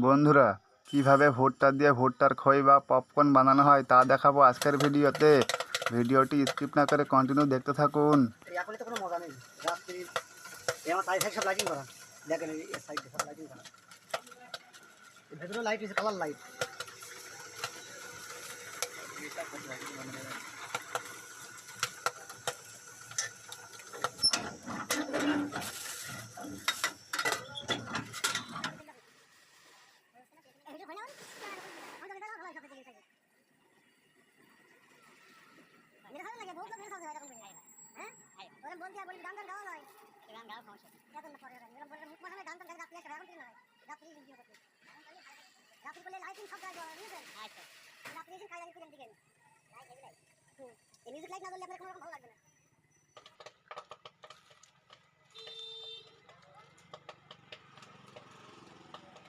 বন্ধুরা, কিভাবে ভুট্টা দিয়ে ভুট্টার খই বা পপকর্ন বানানো হয় তা দেখাবো আজকের ভিডিওতে। ভিডিওটি স্কিপ না করে কন্টিনিউ দেখতে থাকুন। এখন তো কোনো মজা নেই। রাত্রি আমার সাইড সাইড সব লাইটিং করা, দেখেন এই সাইডে সব লাইটিং করা, ভেতরে লাইট আছে, কালার লাইট। মিউজিক লাইট না ধরলে আপনার কোনো রকম ভালো লাগবে না।